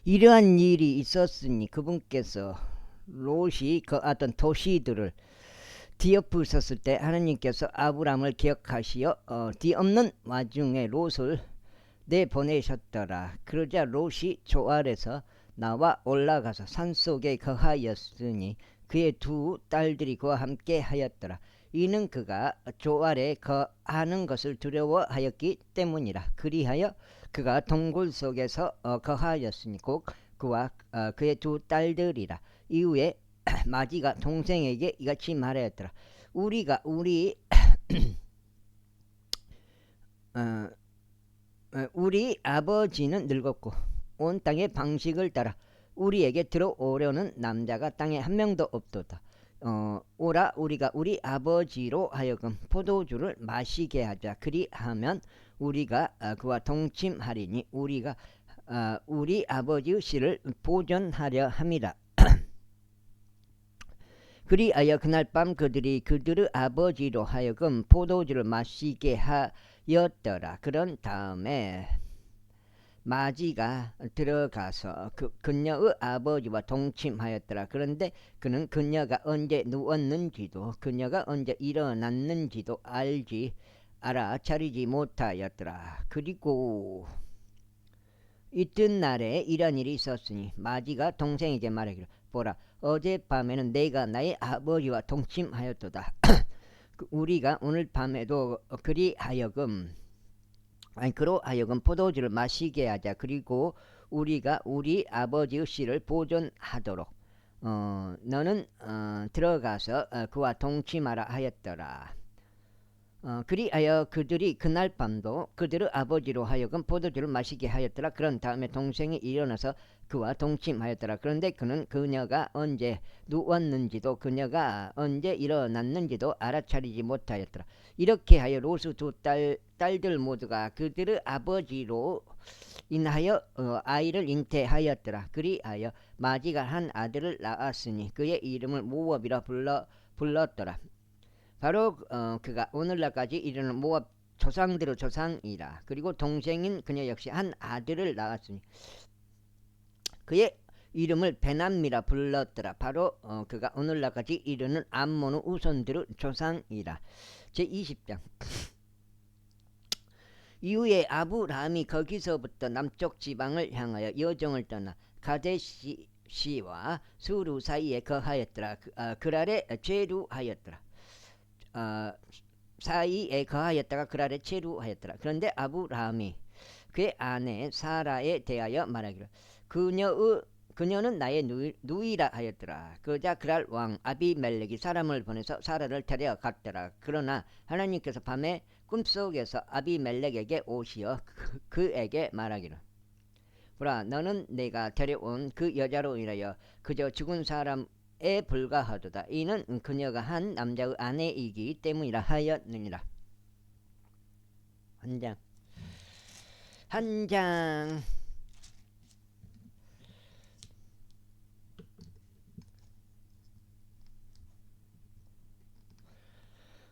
이러한 일이 있었으니 그분께서 롯이 거하던 도시들을 뒤엎으셨을 때 하나님께서 아브람을 기억하시어 뒤엎는 와중에 롯을 내보내셨더라. 그러자 롯이 조알에서 나와 올라가서 산속에 거하였으니 그의 두 딸들이 그와 함께 하였더라. 이는 그가 조알에 거하는 것을 두려워하였기 때문이라. 그리하여 그가 동굴 속에서 거하였으니 곧 그와 그의 두 딸들이라. 이후에 마지가 동생에게 이같이 말하였더라. 우리 아버지는 늙었고 온 땅의 방식을 따라 우리에게 들어오려는 남자가 땅에 한 명도 없도다. 오라 우리가 우리 아버지로 하여금 포도주를 마시게 하자. 그리하면 우리가 그와 동침하리니 우리가 우리 아버지의 씨를 보존하려 함이라. 그리하여 그날 밤 그들의 아버지로 하여금 포도주를 마시게 하였더라. 그런 다음에 마지가 들어가서 그녀의 아버지와 동침하였더라. 그런데 그는 그녀가 언제 누웠는지도 그녀가 언제 일어났는지도 알아차리지 못하였더라. 그리고 이튿날에 이런 일이 있었으니 마지가 동생에게 말하기를 보라 어젯밤에는 내가 나의 아버지와 동침하였도다. 우리가 오늘 밤에도 그로 하여금 포도주를 마시게 하자. 그리고 우리가 우리 아버지의 씨를 보존하도록 너는 들어가서 그와 동침하라 하였더라. 그리하여 그들이 그날 밤도 그들의 아버지로 하여금 포도주를 마시게 하였더라. 그런 다음에 동생이 일어나서 그와 동침하였더라. 그런데 그는 그녀가 언제 누웠는지도 그녀가 언제 일어났는지도 알아차리지 못하였더라. 이렇게 하여 롯의 두 딸들 모두가 그들의 아버지로 인하여 아이를 잉태하였더라. 그리하여 마지가 한 아들을 낳았으니 그의 이름을 모압이라 불렀더라. 바로 그가 오늘날까지 이르는 모압 조상들의 조상이라. 그리고 동생인 그녀 역시 한 아들을 낳았으니 그의 이름을 베남이라 불렀더라. 바로 그가 오늘날까지 이르는 암몬의 우선들의 조상이라. 제20장 이후에 아브라함이 거기서부터 남쪽 지방을 향하여 여정을 떠나 가데시와 수루 사이에 거하였더라. 그랄에 체류하였더라. 사이에 거하였다가 그랄에 체류하였더라. 그런데 아브라함이 그의 아내 사라에 대하여 말하기를 그녀는 나의 누이라 하였더라. 그러자 그랄 왕 아비멜렉이 사람을 보내서 사라를 데려갔더라. 그러나 하나님께서 밤에 꿈속에서 아비멜렉에게 오시어 그에게 말하기를 보라 너는 내가 데려온 그 여자로 인하여 그저 죽은 사람에 불과하도다. 이는 그녀가 한 남자의 아내이기 때문이라 하였느니라. 한 장.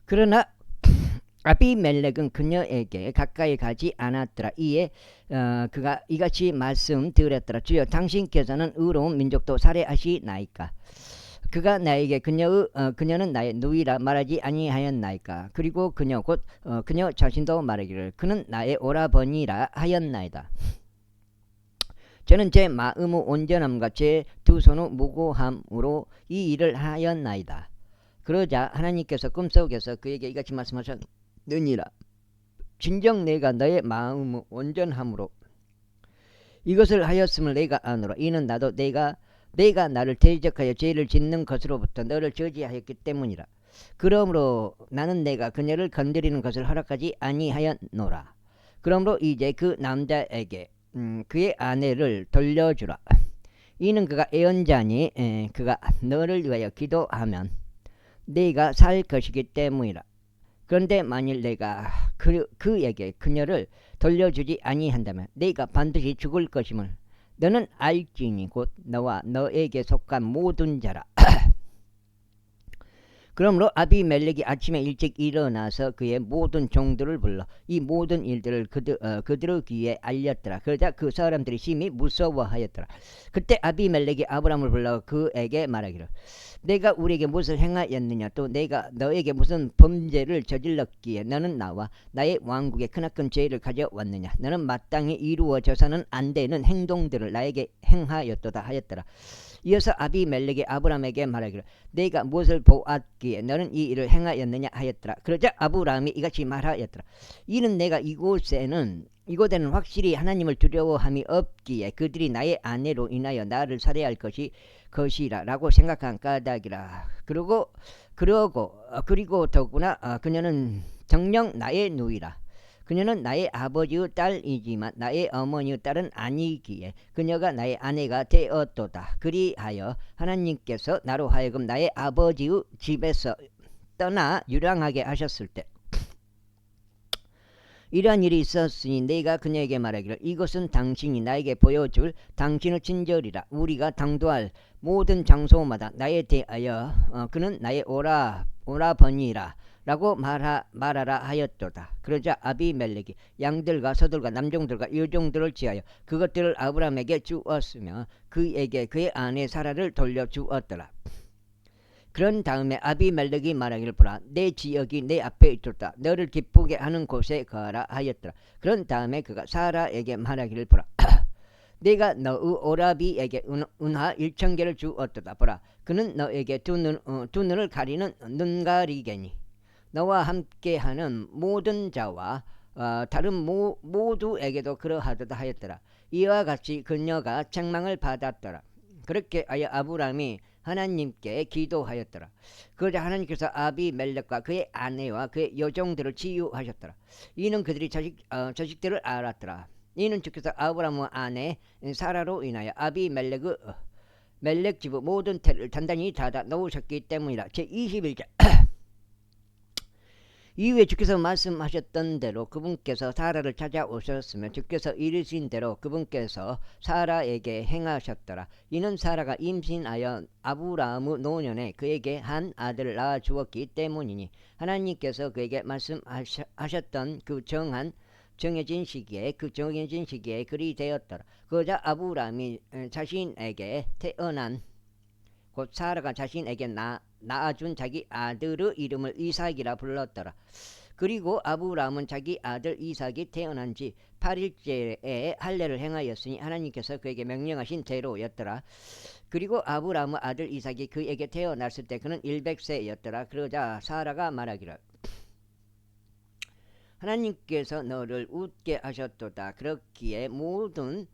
그러나 아비멜렉은 그녀에게 가까이 가지 않았더라. 이에 그가 이같이 말씀드렸더라. 주여 당신께서는 의로운 민족도 살해하시나이까. 그가 나에게 그녀는 나의 누이라 말하지 아니하였나이까. 그리고 그녀 자신도 말하기를 그는 나의 오라버니라 하였나이다. 저는 제 마음의 온전함과 제 두 손의 무고함으로 이 일을 하였나이다. 그러자 하나님께서 꿈속에서 그에게 이같이 말씀하셨느니라. 진정 내가 너의 마음의 온전함으로 이것을 하였음을 내가 아노라. 이는 나도 내가 나를 대적하여 죄를 짓는 것으로부터 너를 저지하였기 때문이라. 그러므로 나는 내가 그녀를 건드리는 것을 허락하지 아니하였노라. 그러므로 이제 그 남자에게 그의 아내를 돌려주라. 이는 그가 애언자니 그가 너를 위하여 기도하면 네가 살 것이기 때문이라. 그런데 만일 내가 그에게 그녀를 돌려주지 아니한다면 네가 반드시 죽을 것임을 너는 알지니 곧 너와 너에게 속한 모든 자라. 그러므로 아비멜렉이 아침에 일찍 일어나서 그의 모든 종들을 불러 이 모든 일들을 그들의 귀에 알렸더라. 그러자 그 사람들이 심히 무서워하였더라. 그때 아비멜렉이 아브람을 불러 그에게 말하기를 내가 우리에게 무엇을 행하였느냐 또 내가 너에게 무슨 범죄를 저질렀기에 너는 나와 나의 왕국에 크나큰 죄를 가져왔느냐. 너는 마땅히 이루어져서는 안 되는 행동들을 나에게 행하였도다 하였더라. 이어서 아비멜렉이 아브람에게 말하기를 내가 무엇을 보았기에 너는 이 일을 행하였느냐 하였더라. 그러자 아브람이 이같이 말하였더라. 이는 내가 이곳에는 확실히 하나님을 두려워함이 없기에 그들이 나의 아내로 인하여 나를 살해할 것이라 라고 생각한 까닭이라. 그리고 더구나 그녀는 정녕 나의 누이라. 그녀는 나의 아버지의 딸이지만 나의 어머니의 딸은 아니기에 그녀가 나의 아내가 되었도다. 그리하여 하나님께서 나로 하여금 나의 아버지의 집에서 떠나 유랑하게 하셨을 때 이러한 일이 있었으니 내가 그녀에게 말하기를 이것은 당신이 나에게 보여줄 당신의 친절이라. 우리가 당도할 모든 장소마다 나에 대하여 그는 나의 오라버니라 라고 말하라 하였도다. 그러자 아비멜렉이 양들과 서들과 남종들과 여종들을 지하여 그것들을 아브람에게 주었으며 그에게 그의 아내 사라를 돌려주었더라. 그런 다음에 아비멜렉이 말하기를 보라 내 지역이 내 앞에 있도다. 너를 기쁘게 하는 곳에 거하라 하였더라. 그런 다음에 그가 사라에게 말하기를 보라 내가 너의 오라비에게 은하 1,000개를 주었도다. 보라 그는 너에게 두 눈을 가리는 눈가리개니 너와 함께하는 모든 자와 다른 모두에게도 그러하도다 하였더라. 이와 같이 그녀가 책망을 받았더라. 그렇게 하여 아브람이 하나님께 기도하였더라. 그러자 하나님께서 아비멜렉과 그의 아내와 그의 여종들을 치유하셨더라. 이는 그들이 자식들을 알았더라. 이는 주께서 아브람의 아내 사라로 인하여 아비멜렉의 멜렉 집의 모든 태를 단단히 닫아 놓으셨기 때문이라. 제21절 이후에 주께서 말씀하셨던 대로 그분께서 사라를 찾아오셨으며 주께서 이르신 대로 그분께서 사라에게 행하셨더라. 이는 사라가 임신하여 아브라함의 노년에 그에게 한 아들을 낳아 주었기 때문이니 하나님께서 그에게 말씀하셨던 정해진 시기에 그리 되었더라. 그러자 아브라함이 자신에게 태어난 곧 사라가 자신에게 낳아준 자기 아들의 이름을 이삭이라 불렀더라. 그리고 아브라함은 자기 아들 이삭이 태어난 지 8일째에 할례를 행하였으니 하나님께서 그에게 명령하신 대로였더라. 그리고 아브라함의 아들 이삭이 그에게 태어났을 때 그는 100세였더라. 그러자 사라가 말하기를 하나님께서 너를 웃게 하셨도다. 그렇기에 모든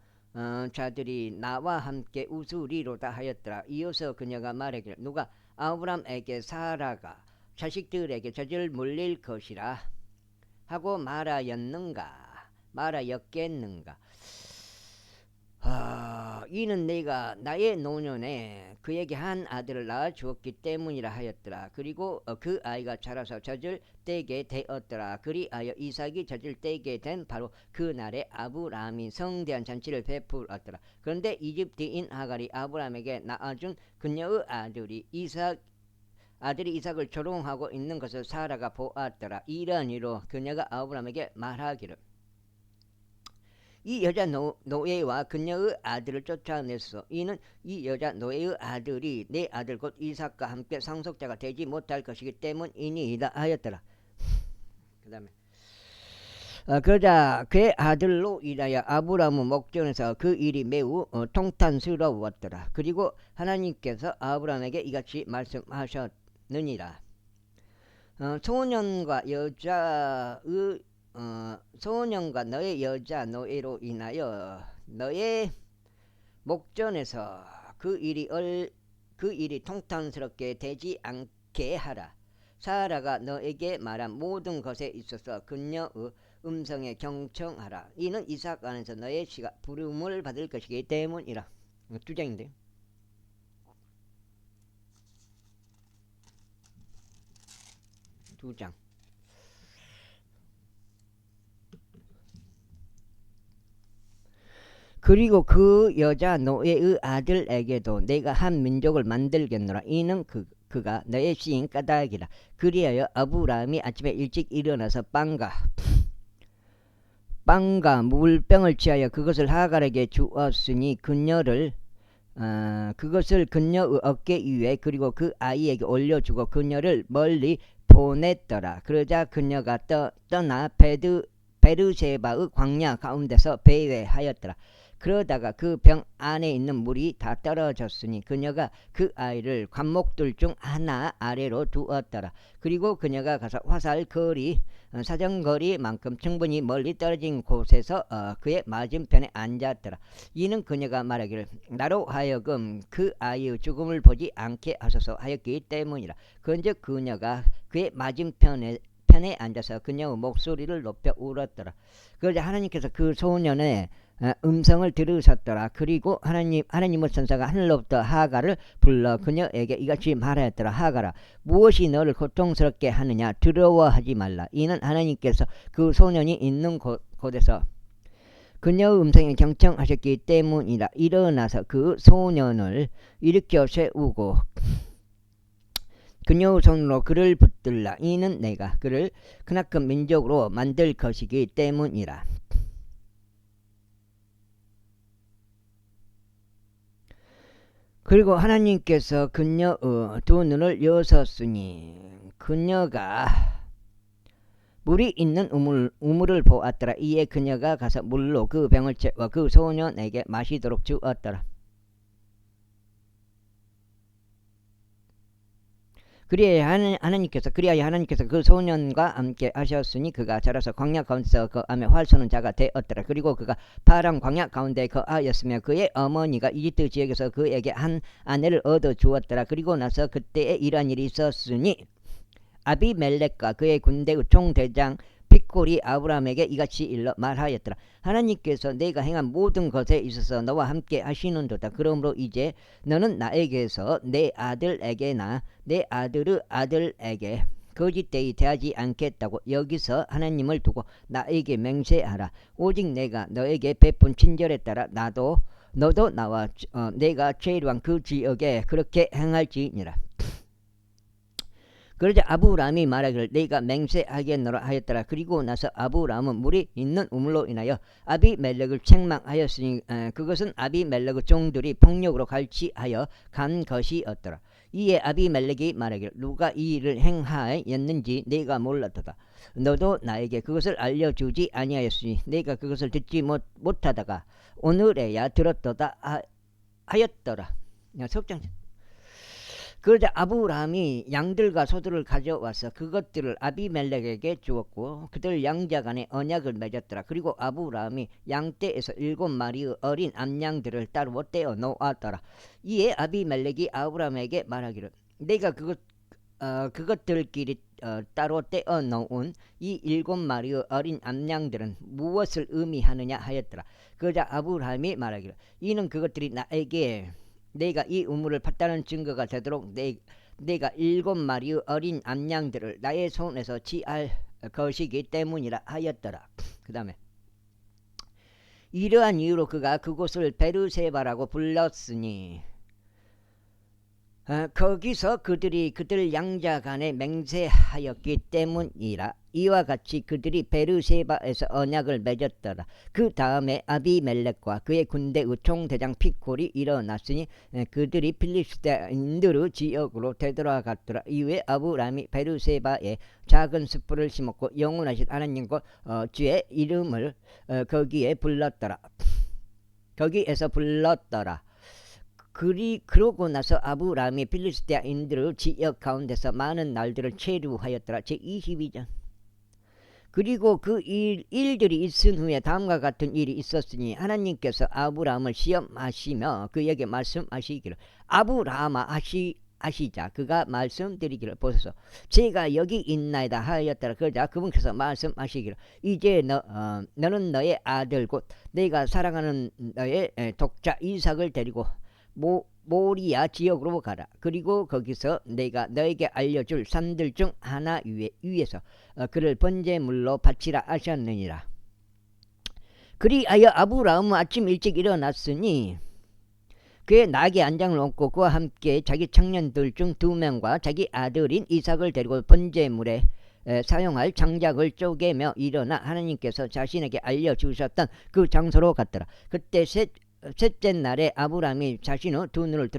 자들이 나와 함께 웃으리로다 하였더라. 이어서 그녀가 말하기를 누가 아브람에게 사라가 자식들에게 젖을 물릴 것이라 하고 말하였겠는가. 이는 내가 나의 노년에 그에게 한 아들을 낳아 주었기 때문이라 하였더라. 그리고 그 아이가 자라서 젖을 떼게 되었더라. 그리하여 이삭이 젖을 떼게 된 바로 그날에 아브라함이 성대한 잔치를 베풀었더라. 그런데 이집트인 하갈이 아브라함에게 낳아준 그녀의 아들이 이삭을 조롱하고 있는 것을 사라가 보았더라. 이러한 이로 그녀가 아브라함에게 말하기를 이 여자 노예와 그녀의 아들을 쫓아냈어. 이는 이 여자 노예의 아들이 내 아들 곧 이삭과 함께 상속자가 되지 못할 것이기 때문이니이다 하였더라. 그 다음에 그러자 그의 아들로 인하여 아브라함의 목전에서 그 일이 매우 통탄스러웠더라. 그리고 하나님께서 아브라함에게 이같이 말씀하셨느니라. 소년과 너의 여자 노예로 인하여 너의 목전에서 그 일이 통탄스럽게 되지 않게 하라. 사라가 너에게 말한 모든 것에 있어서 그녀의 음성에 경청하라. 이는 이삭 안에서 너의 씨가 부름을 받을 것이기 때문이라. 2장인데 2장 그리고 그 여자 노예의 아들에게도 내가 한 민족을 만들겠노라. 이는 그가 너의 씨인 까닭이라. 그리하여 아브라함이 아침에 일찍 일어나서 빵과 물병을 취하여 그것을 하갈에게 주었으니 그것을 그녀의 어깨 위에 그리고 그 아이에게 올려주고 그녀를 멀리 보냈더라. 그러자 그녀가 떠나 베르세바의 광야 가운데서 배회하였더라. 그러다가 그 병 안에 있는 물이 다 떨어졌으니 그녀가 그 아이를 관목들 중 하나 아래로 두었더라. 그리고 그녀가 가서 사정거리만큼 충분히 멀리 떨어진 곳에서 그의 맞은편에 앉았더라. 이는 그녀가 말하기를 나로 하여금 그 아이의 죽음을 보지 않게 하소서 하였기 때문이라. 그런즉 그녀가 그의 맞은편에 앉아서 그녀의 목소리를 높여 울었더라. 그러자 하나님께서 그 소년의 음성을 들으셨더라. 그리고 하나님의 천사가 하늘로부터 하갈을 불러 그녀에게 이같이 말하였더라. 하갈아, 무엇이 너를 고통스럽게 하느냐? 두려워하지 말라. 이는 하나님께서 그 소년이 있는 곳에서 그녀의 음성에 경청하셨기 때문이라. 일어나서 그 소년을 일으켜 세우고 그녀의 손으로 그를 붙들라. 이는 내가 그를 크나큰 민족으로 만들 것이기 때문이라. 그리고 하나님께서 그녀의 두 눈을 여셨으니 그녀가 물이 있는 우물을 보았더라. 이에 그녀가 가서 물로 그 병을 채워 그 소년에게 마시도록 주었더라. 그리하여 하나님께서 그 소년과 함께 하셨으니 그가 자라서 광야 가운데서 거하며 활 쏘는 자가 되었더라. 그리고 그가 파란 광야 가운데 거하였으며 그의 어머니가 이집트 지역에서 그에게 한 아내를 얻어 주었더라. 그리고 나서 그때에 이러한 일이 있었으니 아비멜렉과 그의 군대의 총대장 픽골이 아브라함에게 이같이 일러 말하였더라. 하나님께서 내가 행한 모든 것에 있어서 너와 함께 하시는도다. 그러므로 이제 너는 나에게서 내 아들에게나 내 아들의 아들에게 거짓되이 대하지 않겠다고 여기서 하나님을 두고 나에게 맹세하라. 오직 내가 너에게 베푼 친절에 따라 너도 나와 내가 죄로한 그 지역에 그렇게 행할지니라. 그러자 아브라함이 말하기를 내가 맹세하겠노라 하였더라. 그리고 나서 아브라함은 물이 있는 우물로 인하여 아비멜렉을 책망하였으니 그것은 아비멜렉의 종들이 폭력으로 갈취하여 간 것이었더라. 이에 아비멜렉이 말하기를 누가 이 일을 행하였는지 내가 몰랐도다. 너도 나에게 그것을 알려주지 아니하였으니 내가 그것을 듣지 못하다가 오늘에야 들었도다 하였더라. 석장. 그러자 아브라함이 양들과 소들을 가져와서 그것들을 아비멜렉에게 주었고 그들 양자 간에 언약을 맺었더라. 그리고 아브라함이 양떼에서 7마리의 어린 암양들을 따로 떼어 놓았더라. 이에 아비멜렉이 아브라함에게 말하기를 내가 그것들끼리 따로 떼어 놓은 이 7마리의 어린 암양들은 무엇을 의미하느냐 하였더라. 그러자 아브라함이 말하기를 이는 그것들이 나에게 내가 이 우물을 팠다는 증거가 되도록 내가 7마리의 어린 암양들을 나의 손에서 취할 것이기 때문이라 하였더라. 그 다음에 이러한 이유로 그가 그곳을 베르세바라고 불렀으니 거기서 그들이 그들 양자 간에 맹세하였기 때문이라. 이와 같이 그들이 베르세바에서 언약을 맺었더라. 그 다음에 아비멜렉과 그의 군대의 총대장 픽골이 일어났으니 그들이 필리스테인들의 지역으로 되돌아갔더라. 이후에 아브라함이 베르세바에 작은 숯불을 심었고 영원하신 하나님과 주의 이름을 거기에서 불렀더라. 그러고 나서 아브라함이 필리스테인들의 지역 가운데서 많은 날들을 체류하였더라. 제22장. 그리고 그 일들이 있은 후에 다음과 같은 일이 있었으니 하나님께서 아브라함을 시험하시며 그에게 말씀하시기를 아브라함아 아시자. 그가 말씀드리기를 보소서 제가 여기 있나이다 하였더라. 그러자 그분께서 말씀하시기를 이제 너는 너의 아들 곧 내가 사랑하는 너의 독자 이삭을 데리고 모리아 지역으로 가라. 그리고 거기서 내가 너에게 알려줄 산들 중 하나 위에서 그를 번제물로 바치라 하셨느니라. 그리하여 아브라함은 아침 일찍 일어났으니 그의 나귀 안장을 얹고 그와 함께 자기 청년들 중 2명과 자기 아들인 이삭을 데리고 번제물에 사용할 장작을 쪼개며 일어나 하나님께서 자신에게 알려주셨던 그 장소로 갔더라. 그때 셋째 날에 아브라함이 자신의 2눈을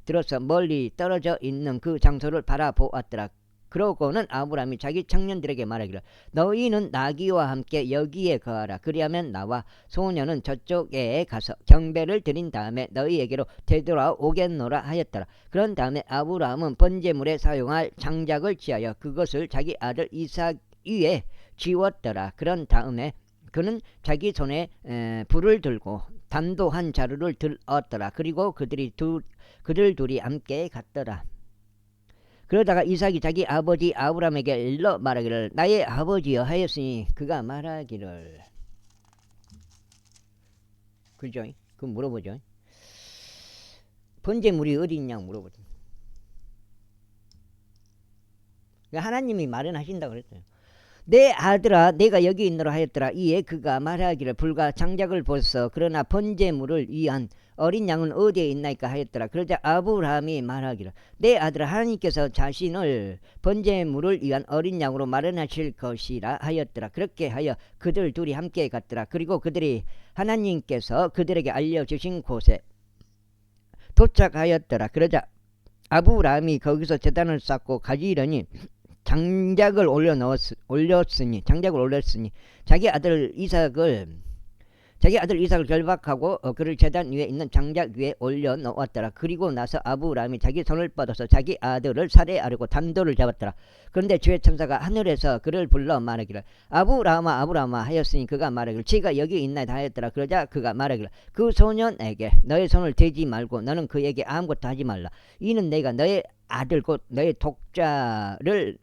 들어서 멀리 떨어져 있는 그 장소를 바라보았더라. 그러고는 아브라함이 자기 청년들에게 말하기를 너희는 나귀와 함께 여기에 거하라. 그리하면 나와 소년은 저쪽에 가서 경배를 드린 다음에 너희에게로 되돌아오겠노라 하였더라. 그런 다음에 아브라함은 번제물에 사용할 장작을 취하여 그것을 자기 아들 이삭 위에 지웠더라. 그런 다음에 그는 자기 손에 불을 들고 단도 한 자루를 들었더라. 그리고 그들 둘이 함께 갔더라. 그러다가 이삭이 자기 아버지 아브라함에게 일러 말하기를 나의 아버지여 하였으니 그가 말하기를 그죠? 그 물어보죠. 번제물이 어디 있냐고 물어보죠. 하나님이 말은 하신다고 그랬어요. 내 아들아 내가 여기 있노라 하였더라. 이에 그가 말하기를 불과 장작을 벗어 그러나 번제물을 위한 어린 양은 어디에 있나이까 하였더라. 그러자 아브라함이 말하기를 내 아들아 하나님께서 자신을 번제물을 위한 어린 양으로 마련하실 것이라 하였더라. 그렇게 하여 그들 둘이 함께 갔더라. 그리고 그들이 하나님께서 그들에게 알려주신 곳에 도착하였더라. 그러자 아브라함이 거기서 제단을 쌓고 가지려니 장작을 올렸으니 자기 아들 이삭을 결박하고 그를 제단 위에 있는 장작 위에 올려 놓았더라. 그리고 나서 아브라함이 자기 손을 뻗어서 자기 아들을 살해하려고 단도를 잡았더라. 그런데 주의 천사가 하늘에서 그를 불러 말하기를 아브라함아 아브라함아 하였으니 그가 말하기를 지가 여기 있나이다 하였더라. 그러자 그가 말하기를 그 소년에게 너의 손을 대지 말고 너는 그에게 아무것도 하지 말라. 이는 내가 너의 아들 곧 너의 독자를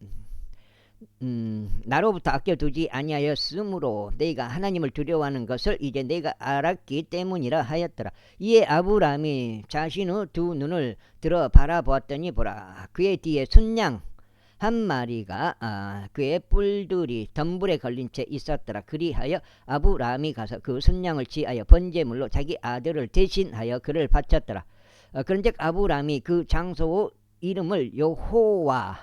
나로부터 아껴두지 아니하였으므로 내가 하나님을 두려워하는 것을 이제 내가 알았기 때문이라 하였더라. 이에 아브라함이 자신의 2눈을 들어 바라보았더니 보라 그의 뒤에 순양 한 마리가 그의 뿔들이 덤불에 걸린 채 있었더라. 그리하여 아브라함이 가서 그 순양을 취하여 번제물로 자기 아들을 대신하여 그를 바쳤더라. 그런즉 아브라함이 그 장소 이름을 여호와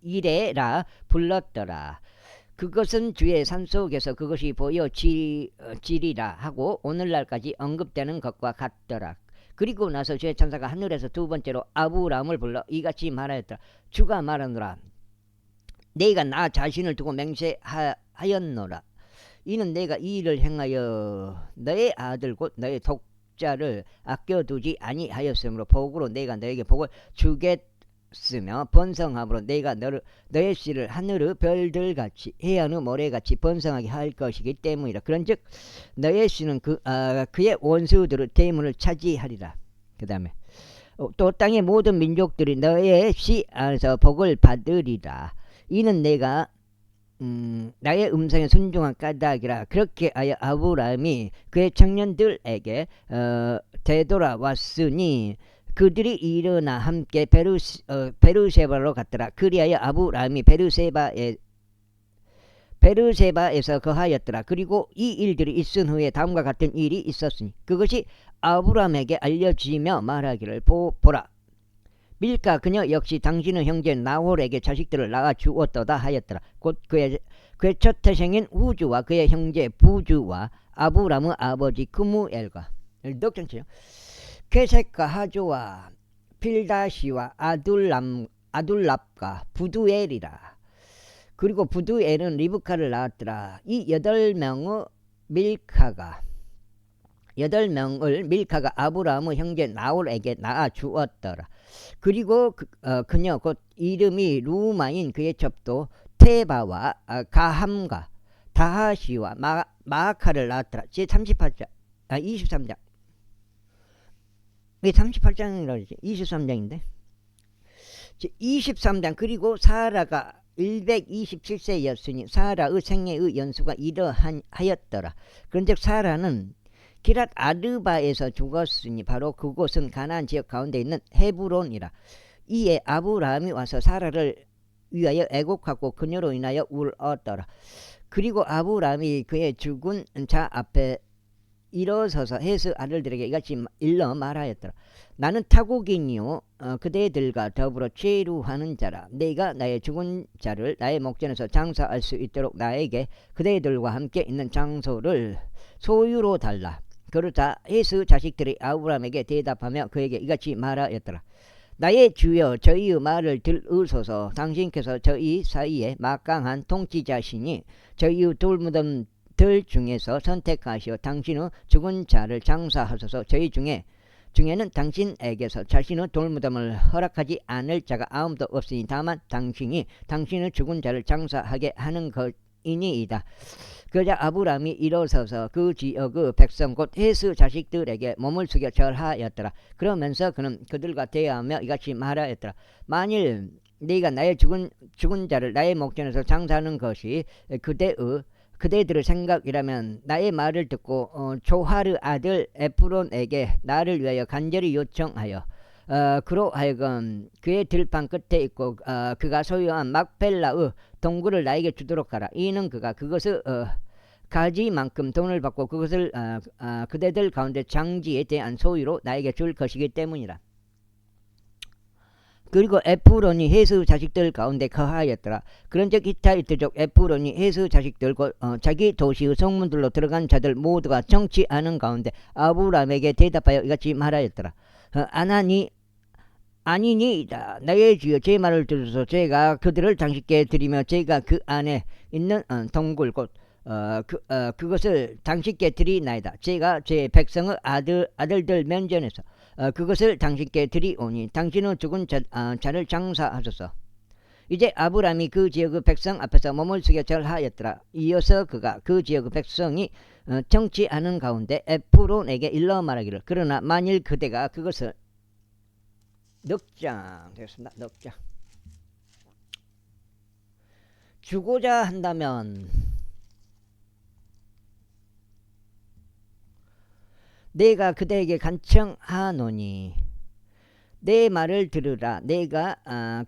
이레라 불렀더라. 그것은 주의 산속에서 그것이 보여 지리라 하고 오늘날까지 언급되는 것과 같더라. 그리고 나서 주의 천사가 하늘에서 2번째로 아브라함을 불러 이같이 말하였더라. 주가 말하노라 내가 나 자신을 두고 맹세하였노라. 이는 내가 이 일을 행하여 너의 아들 곧 너의 독자를 아껴두지 아니하였으므로 복으로 내가 너에게 복을 주겠으며 번성함으로 내가 너의 씨를 하늘의 별들같이 해안의 모래같이 번성하게 할 것이기 때문이라. 그런즉 너의 씨는 그의 원수들의 대문을 차지하리라. 그 다음에 또 땅의 모든 민족들이 너의 씨 안에서 복을 받으리라. 이는 내가 나의 음성에 순종한 까닭이라. 그렇게 하여 아브라함이 그의 청년들에게 되돌아왔으니 그들이 일어나 함께 베르세바로 갔더라. 그리하여 아브라함이 베르세바에서 거하였더라. 그리고 이 일들이 있은 후에 다음과 같은 일이 있었으니 그것이 아브라함에게 알려지며 말하기를 보라 밀카 그녀 역시 당신의 형제 나홀에게 자식들을 낳아 주었도다 하였더라. 곧 그의 첫 태생인 우주와 그의 형제 부주와 아브라함의 아버지 그무엘과 넉장치요. 게색과 하조와 필다시와 아둘랍과 부두엘이라. 그리고 부두엘은 리브카를 낳았더라. 이 8명을 밀카가 아브라함의 형제 나홀에게 낳아 주었더라. 그리고 그녀 곧 이름이 루마인 그의 첩도 테바와 가함과 다하시와 마아카를 낳았더라. 제 38장 23장 왜 38장이라고 그러지? 23장인데 23장. 그리고 사라가 127세였으니 사라의 생애의 연수가 이러하였더라. 그런즉 사라는 기랏 아르바에서 죽었으니 바로 그곳은 가나안 지역 가운데 있는 헤브론이라. 이에 아브라함이 와서 사라를 위하여 애곡하고 그녀로 인하여 울었더라. 그리고 아브라함이 그의 죽은 자 앞에 일어서서 헷의 아들들에게 이같이 일러 말하였더라. 나는 타국이니요 그대들과 더불어 체류하는 자라. 내가 나의 죽은 자를 나의 목전에서 장사할 수 있도록 나에게 그대들과 함께 있는 장소를 소유로 달라. 그러자 헷의 자식들이 아브라함에게 대답하며 그에게 이같이 말하였더라. 나의 주여 저희의 말을 들으소서. 당신께서 저희 사이에 막강한 통치자시니 저희의 돌무덤들 중에서 선택하시어 당신의 죽은 자를 장사하소서. 저희 중에는 당신에게서 자신의 돌무덤을 허락하지 않을 자가 아무도 없으니 다만 당신이 당신의 죽은 자를 장사하게 하는 것이니이다. 그러자 아브라함이 일어서서 그 지역의 백성 곧 헷의 자식들에게 몸을 숙여 절하였더라. 그러면서 그는 그들과 대화하며 이같이 말하였더라. 만일 네가 나의 죽은 자를 나의 목전에서 장사하는 것이 그대들의 생각이라면 나의 말을 듣고 조하르 아들 에프론에게 나를 위하여 간절히 요청하여 그로 하여금 그의 들판 끝에 있고 그가 소유한 막펠라의 동굴을 나에게 주도록 하라. 이는 그가 그것을 가지만큼 돈을 받고 그것을 그대들 가운데 장지에 대한 소유로 나에게 줄 것이기 때문이라. 그리고 에프론이 헷의 자식들 가운데 거하였더라. 그런즉 히타이트족 에프론이 헷의 자식들 자기 도시의 성문들로 들어간 자들 모두가 정치하는 가운데 아브라함에게 대답하여 이같이 말하였더라. 아니니이다. 나의 주여 제 말을 들으소서. 제가 그들을 당신께 드리며 제가 그 안에 있는 동굴 곧 그것을 당신께 드리나이다. 제가 제 백성의 아들들 면전에서 그것을 당신께 드리오니 당신의 죽은 자를 장사하소서. 이제 아브라함이 그 지역의 백성 앞에서 몸을 숙여 절하였더라. 이어서 그가 그 지역의 백성이 정치하는 가운데 에프론에게 일러 말하기를 그러나 만일 그대가 그것을 넉장 되겠습니다. 넉장 주고자 한다면 내가 그대에게 간청하노니 내 말을 들으라. 내가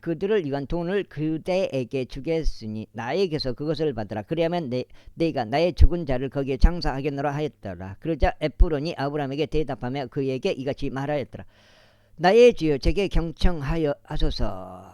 그들을 위한 돈을 그대에게 주겠으니 나에게서 그것을 받으라. 그리하면 내가 나의 죽은 자를 거기에 장사하겠노라 하였더라. 그러자 에프론이 아브라함에게 대답하며 그에게 이같이 말하였더라. 나의 주여 제게 경청하여 하소서.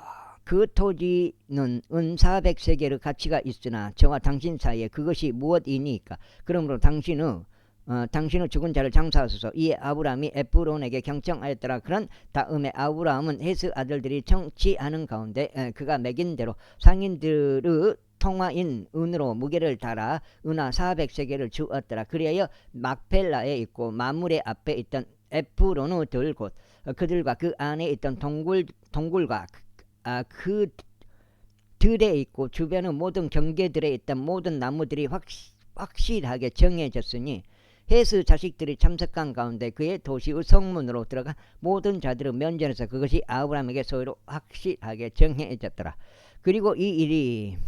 그 토지는 은 400세겔의 가치가 있으나 저와 당신 사이에 그것이 무엇이니까. 그러므로 당신의 죽은 자를 장사하소서. 이에 아브라함이 에프론에게 경청하였더라. 그런 다음에 아브라함은 헷의 아들들이 정치하는 가운데 그가 매긴 대로 상인들의 통화인 은으로 무게를 달아 은하 400세겔을 주었더라. 그리하여 막펠라에 있고 마물의 앞에 있던 에프론의 들곧 그들과 그 안에 있던 동굴과 그 들에 있고 주변의 모든 경계들에 있던 모든 나무들이 확실하게 정해졌으니 헷의 자식들이 참석한 가운데 그의 도시의 성문으로 들어간 모든 자들의 면전에서 그것이 아브라함에게 소유로 확실하게 정해졌더라. 그리고 이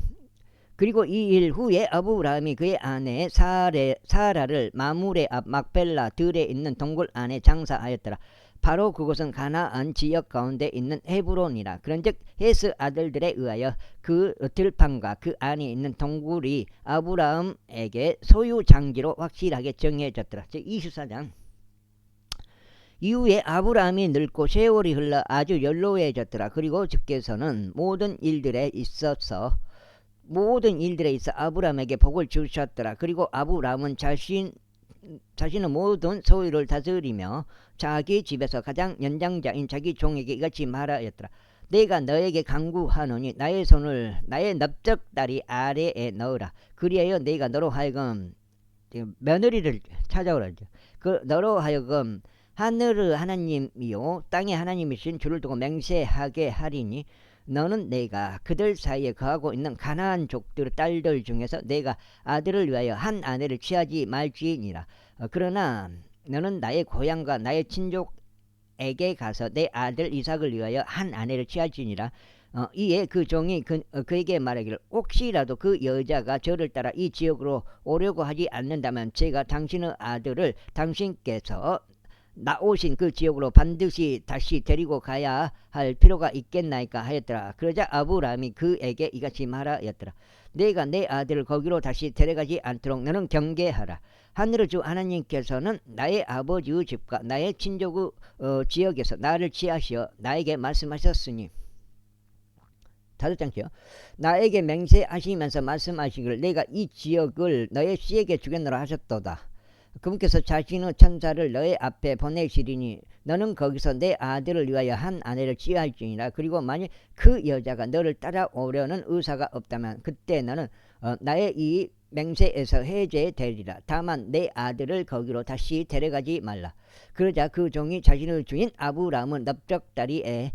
일 후에 아브라함이 그의 아내 사라를 마물의 앞 막벨라 들에 있는 동굴 안에 장사하였더라. 바로 그곳은 가나안 지역 가운데 있는 헤브론이라. 그런즉 헷의 아들들에 의하여 그 들판과 그 안에 있는 동굴이 아브라함에게 소유 장지로 확실하게 정해졌더라. 즉 24장. 이후에 아브라함이 늙고 세월이 흘러 아주 연로해졌더라. 그리고 주께서는 모든 일들에 있어 아브라함에게 복을 주셨더라. 그리고 아브라함은 자신의 모든 소유를 다스리며 자기 집에서 가장 연장자인 자기 종에게 이같이 말하였더라. 내가 너에게 강구하노니 나의 손을 나의 넓적다리 아래에 넣으라. 그리하여 내가 너로 하여금 며느리를 찾아오라죠. 너로 하여금 하늘의 하나님이요 땅의 하나님이신 주를 두고 맹세하게 하리니 너는 내가 그들 사이에 거하고 있는 가나안 족들의 딸들 중에서 내가 아들을 위하여 한 아내를 취하지 말지니라. 그러나 너는 나의 고향과 나의 친족에게 가서 내 아들 이삭을 위하여 한 아내를 취하지니라. 이에 그 종이 그에게 말하기를 혹시라도 그 여자가 저를 따라 이 지역으로 오려고 하지 않는다면 제가 당신의 아들을 당신께서 나오신 그 지역으로 반드시 다시 데리고 가야 할 필요가 있겠나이까 하였더라. 그러자 아브라함이 그에게 이같이 말하였더라. 내가 내 아들을 거기로 다시 데려가지 않도록 너는 경계하라. 하늘의 주 하나님께서는 나의 아버지의 집과 나의 친족의 지역에서 나를 취하시어 나에게 말씀하셨으니, 다섯 장치요. 나에게 맹세하시면서 말씀하시기를 내가 이 지역을 너의 씨에게 주겠노라 하셨도다. 그분께서 자신의 천사를 너의 앞에 보내시리니 너는 거기서 내 아들을 위하여 한 아내를 취할지니라. 그리고 만일 그 여자가 너를 따라오려는 의사가 없다면 그때 너는 나의 이 맹세에서 해제되리라. 다만 내 아들을 거기로 다시 데려가지 말라. 그러자 그 종이 자신의 주인 아브라함은 넓적다리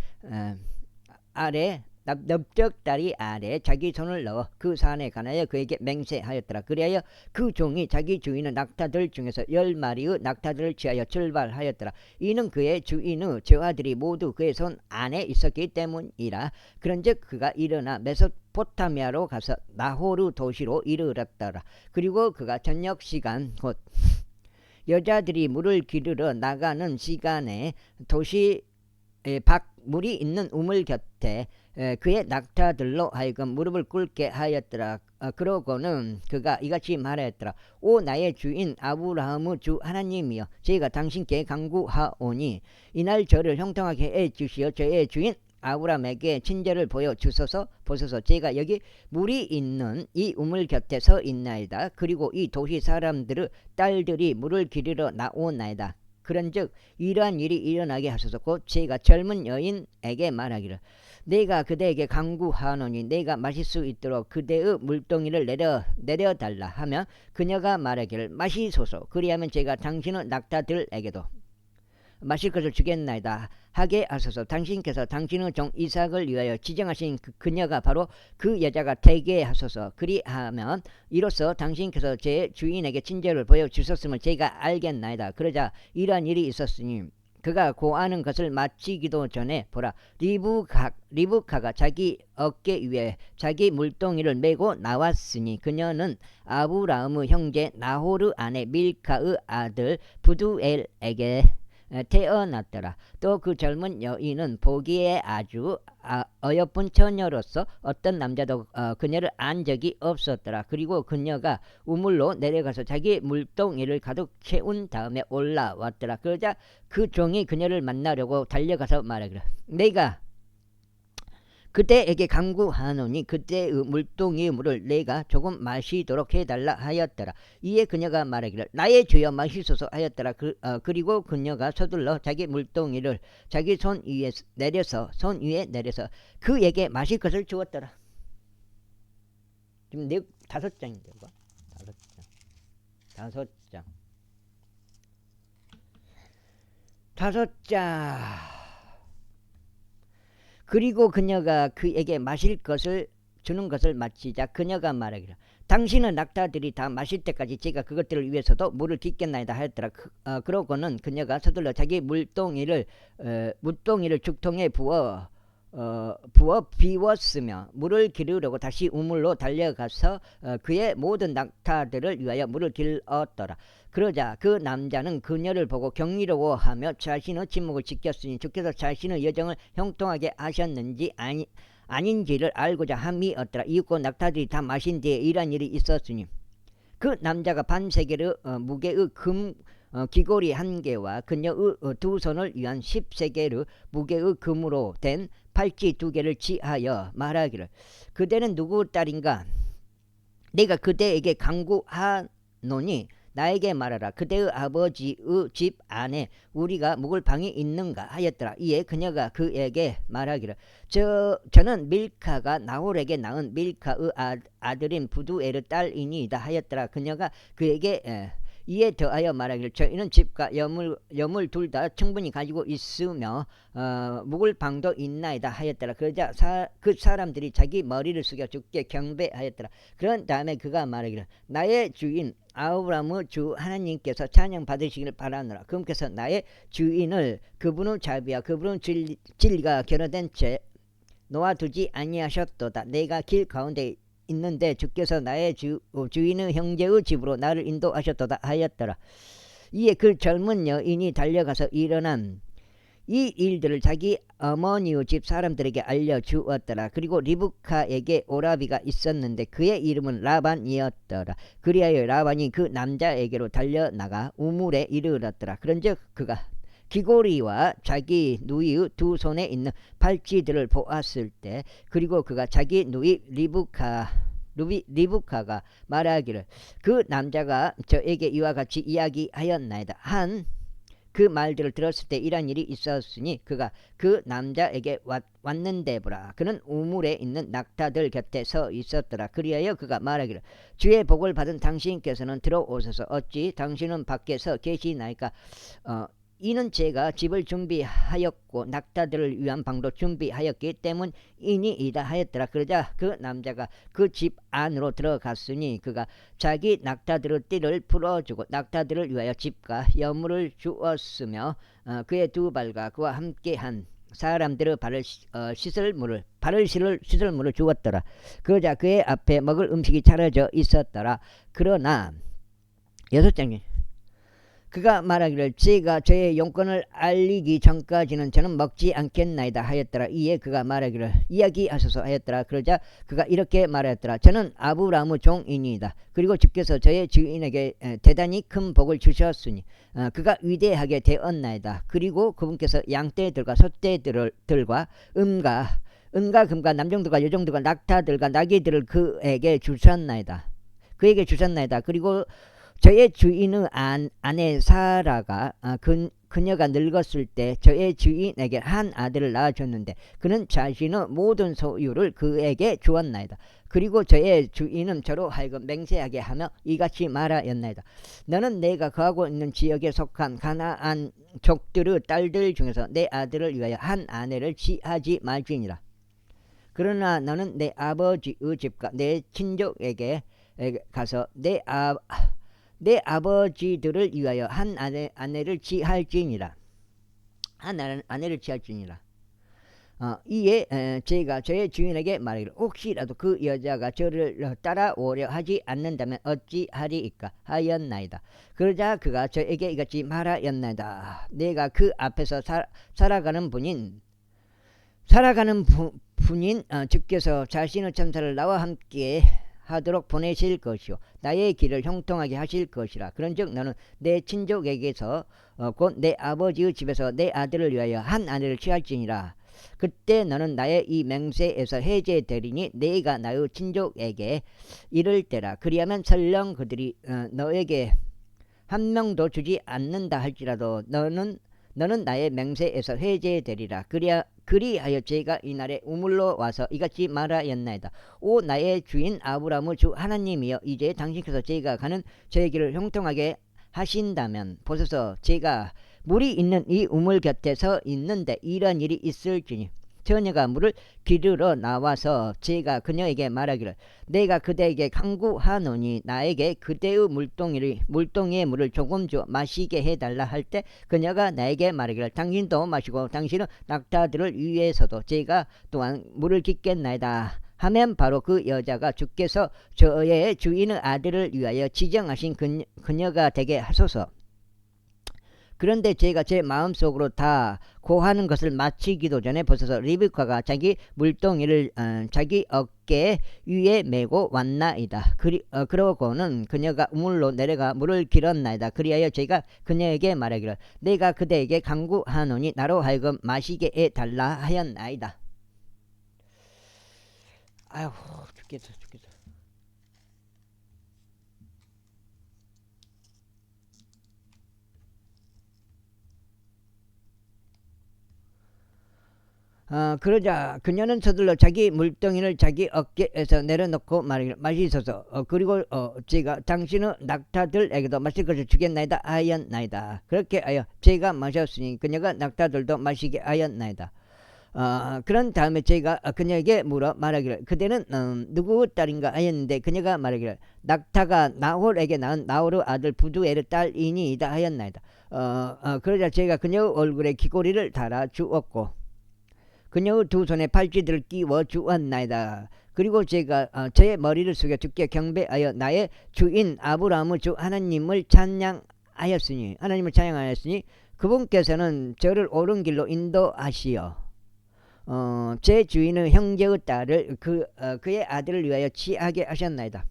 아래 자기 손을 넣어 그 산에 관하여 그에게 맹세하였더라. 그리하여 그 종이 자기 주인의 낙타들 중에서 10마리의 낙타들을 취하여 출발하였더라. 이는 그의 주인의 저아들이 모두 그의 손 안에 있었기 때문이라. 그런즉 그가 일어나 메소포타미아로 가서 나호르 도시로 이르렀더라. 그리고 그가 저녁 시간 곧 여자들이 물을 기르러 나가는 시간에 도시 밖 물이 있는 우물 곁에 그의 낙타들로 하여금 무릎을 꿇게 하였더라. 그러고는 그가 이같이 말하였더라. 오 나의 주인 아브라함의 주 하나님이여, 제가 당신께 간구하오니 이날 저를 형통하게 해주시어 저의 주인 아브라함에게 친절을 보여 주소서. 보소서. 제가 여기 물이 있는 이 우물 곁에 서 있나이다. 그리고 이 도시 사람들의 딸들이 물을 기르러 나오나이다. 그런즉 이러한 일이 일어나게 하소서. 곧 제가 젊은 여인에게 말하기를 내가 그대에게 간구하노니 내가 마실 수 있도록 그대의 물동이를 내려달라 하면 그녀가 말하기를 마시소서. 그리하면 제가 당신의 낙타들에게도 마실 것을 주겠나이다 하게 하소서. 당신께서 당신의 종 이삭을 위하여 지정하신 그녀가 바로 그 여자가 되게 하소서. 그리하면 이로써 당신께서 제 주인에게 친절을 보여주셨음을 제가 알겠나이다. 그러자 이러한 일이 있었으니 그가 고하는 것을 마치기도 전에 보라, 리브카가 자기 어깨 위에 자기 물동이를 메고 나왔으니 그녀는 아브라함의 형제 나호르 아내 밀카의 아들 부두엘에게 태어났더라. 또 그 젊은 여인은 보기에 아주 어여쁜 처녀로서 어떤 남자도 그녀를 안 적이 없었더라. 그리고 그녀가 우물로 내려가서 자기 물동이를 가득 채운 다음에 올라왔더라. 그러자 그 종이 그녀를 만나려고 달려가서 말하기를 내가 그대에게 간구하노니 그대의 물동이의 물을 내가 조금 마시도록 해달라 하였더라. 이에 그녀가 말하기를 나의 주여 마시소서 하였더라. 그리고 그녀가 서둘러 자기 물동이를 자기 손 위에 내려서 그에게 마실 것을 주었더라. 지금 다섯 장인데 뭐? 다섯 장. 그리고 그녀가 그에게 마실 것을 주는 것을 마치자 그녀가 말하기를 당신은 낙타들이 다 마실 때까지 제가 그것들을 위해서도 물을 깃겠나이다 하였더라. 그러고는 그녀가 서둘러 자기 물동이를 죽통에 부어 비웠으며 물을 기르려고 다시 우물로 달려가서 그의 모든 낙타들을 위하여 물을 길었더라. 그러자 그 남자는 그녀를 보고 경이로워하며 자신의 침묵을 지켰으니 주께서 자신의 여정을 형통하게 하셨는지 아닌지를 알고자 함이었더라. 이윽고 낙타들이 다 마신 뒤에 이러한 일이 있었으니 그 남자가 반세겔의 무게의 금 귀고리 1개와 그녀의 2손을 위한 10세겔의 무게의 금으로 된 팔찌 2개를 취하여 말하기를 그대는 누구 딸인가? 내가 그대에게 간구하노니 나에게 말하라. 그대의 아버지의 집 안에 우리가 묵을 방이 있는가 하였더라. 이에 그녀가 그에게 말하기를 저는 밀카가 나홀에게 낳은 밀카의 아들인 부두엘의 딸이니이다 하였더라. 그녀가 그에게 이에 더하여 말하기를 저희는 집과 여물 둘 다 충분히 가지고 있으며 묵을 방도 있나이다 하였더라. 그러자 그 사람들이 자기 머리를 숙여 주께 경배하였더라. 그런 다음에 그가 말하기를 나의 주인 아브라함의 주 하나님께서 찬양 받으시기를 바라노라. 그분께서 나의 주인을 그분의 자비와 그분의 진리가 결여된 채 놓아두지 아니하셨도다. 내가 길 가운데 있는데 주께서 나의 주인의 형제의 집으로 나를 인도하셨도다 하였더라. 이에 그 젊은 여인이 달려가서 일어난 이 일들을 자기 어머니의 집 사람들에게 알려주었더라. 그리고 리브카에게 오라비가 있었는데 그의 이름은 라반이었더라. 그리하여 라반이 그 남자에게로 달려나가 우물에 이르렀더라. 그런즉 그가 귀고리와 자기 누이의 두 손에 있는 팔찌들을 보았을 때, 그리고 그가 자기 누이 리브카가 말하기를 그 남자가 저에게 이와 같이 이야기하였나이다 한 그 말들을 들었을 때 이런 일이 있었으니 그가 그 남자에게 왔는데 보라, 그는 우물에 있는 낙타들 곁에 서 있었더라. 그리하여 그가 말하기를 주의 복을 받은 당신께서는 들어오소서. 어찌 당신은 밖에서 계시나이까? 이는 제가 집을 준비하였고 낙타들을 위한 방도 준비하였기 때문이니이다 하였더라. 그러자 그 남자가 그 집 안으로 들어갔으니 그가 자기 낙타들의 띠를 풀어주고 낙타들을 위하여 집과 여물을 주었으며 그의 두 발과 그와 함께한 사람들의 발을 씻을 물을 주었더라. 그러자 그의 앞에 먹을 음식이 차려져 있었더라. 그러나 6장에 그가 말하기를 제가 저의 용건을 알리기 전까지는 저는 먹지 않겠나이다 하였더라. 이에 그가 말하기를 이야기하소서 하였더라. 그러자 그가 이렇게 말하였더라. 저는 아브라함의 종이니이다. 그리고 주께서 저의 주인에게 대단히 큰 복을 주셨으니 그가 위대하게 되었나이다. 그리고 그분께서 양떼들과 소떼들과 은과 금과 남정들과 여정들과 낙타들과 나귀들을 그에게 주셨나이다. 그리고 저의 주인의 아내 사라가 그녀가 늙었을 때 저의 주인에게 한 아들을 낳아줬는데 그는 자신의 모든 소유를 그에게 주었나이다. 그리고 저의 주인은 저로 하여금 맹세하게 하며 이같이 말하였나이다. 너는 내가 거하고 있는 지역에 속한 가나안 족들의 딸들 중에서 내 아들을 위하여 한 아내를 취하지 말지니라. 그러나 너는 내 아버지의 집과 내 친족에게 가서 내 아버지들을 위하여 한 아내를 취할지니라. 이에 제가 저의 주인에게 말하기를 혹시라도 그 여자가 저를 따라오려 하지 않는다면 어찌하리이까 하였나이다. 그러자 그가 저에게 이같이 말하였나이다. 내가 그 앞에서 살아가는 분인 주께서 자신의 천사를 나와 함께 하도록 보내실 것이요 나의 길을 형통하게 하실 것이라. 그런즉 너는 내 친족에게서 곧 내 아버지의 집에서 내 아들을 위하여 한 아내를 취할지니라. 그때 너는 나의 이 맹세에서 해제되리니 내가 나의 친족에게 이를 때라. 그리하면 설령 그들이 너에게 한 명도 주지 않는다 할지라도 너는 나의 맹세에서 해제되리라. 그리하여 제가 이날에 우물로 와서 이같이 말하였나이다. 오 나의 주인 아브라함의 주 하나님이여, 이제 당신께서 제가 가는 저의 길을 형통하게 하신다면 보소서, 제가 물이 있는 이 우물 곁에 서 있는데 이런 일이 있을지니 처녀가 물을 기르러 나와서 제가 그녀에게 말하기를 내가 그대에게 간구하노니 나에게 그대의 물동이의 물을 조금 줘 마시게 해달라 할 때 그녀가 나에게 말하기를 당신도 마시고 당신은 낙타들을 위해서도 제가 또한 물을 깃겠나이다 하면 바로 그 여자가 주께서 저의 주인의 아들을 위하여 지정하신 그녀가 되게 하소서. 그런데 제가 제 마음속으로 다 고하는 것을 마치기도 전에 보소서, 리브카가 자기 물동이를 자기 어깨 위에 메고 왔나이다. 그러고는 그녀가 우물로 내려가 물을 길었나이다. 그리하여 제가 그녀에게 말하기를 내가 그대에게 간구하노니 나로 하여금 마시게 해달라 하였나이다. 아휴 죽겠다. 그러자 그녀는 서둘러 자기 물동이를 자기 어깨에서 내려놓고 말하기를 마시소서. 그리고 제가 당신의 낙타들에게도 마실 것을 주겠나이다 하였나이다. 그렇게 하여 제가 마셨으니 그녀가 낙타들도 마시게 하였나이다. 그런 다음에 제가 그녀에게 물어 말하기를 그대는 누구 딸인가 하였는데 그녀가 말하기를 낙타가 나홀에게 낳은 나홀의 아들 부두엘의 딸이니이다 하였나이다. 그러자 제가 그녀의 얼굴에 귀고리를 달아 주었고 그녀의 두 손에 팔찌들을 끼워 주었나이다. 그리고 제가 저의 머리를 숙여 주께 경배하여 나의 주인 아브라함의 주 하나님을 찬양하였나이다. 찬양하였으니 하나님을 찬양하였으니 그분께서는 저를 옳은 길로 인도하시어 제 주인은 형제의 딸을 그의 아들을 위하여 취하게 하셨나이다.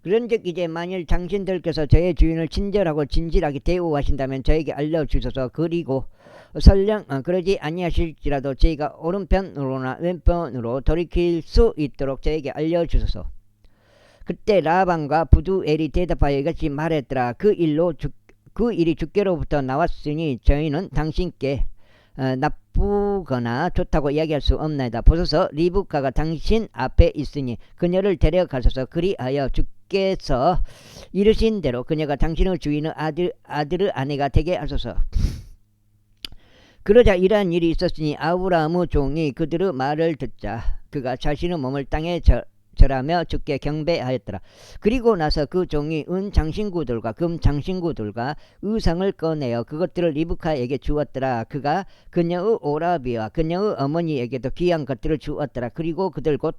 그런즉 이제 만일 당신들께서 저의 주인을 친절하고 진실하게 대우하신다면 저에게 알려주소서. 그리고 설령 그러지 아니하실지라도 저희가 오른편으로나 왼편으로 돌이킬 수 있도록 저에게 알려주소서. 그때 라반과 부두엘이 대답하여 이같이 말했더라. 그 일이 주께로부터 나왔으니 저희는 당신께 나쁘거나 좋다고 이야기할 수 없나이다. 보소서, 리브카가 당신 앞에 있으니 그녀를 데려가소서. 그리하여 주께서 이르신 대로 그녀가 당신의 주인의 아들의 아내가 되게 하소서. 그러자 이러한 일이 있었으니 아브라함의 종이 그들의 말을 듣자 그가 자신의 몸을 땅에 절하며 주께 경배하였더라. 그리고 나서 그 종이 은 장신구들과 금 장신구들과 의상을 꺼내어 그것들을 리브카에게 주었더라. 그가 그녀의 오라비와 그녀의 어머니에게도 귀한 것들을 주었더라. 그리고 그들 곧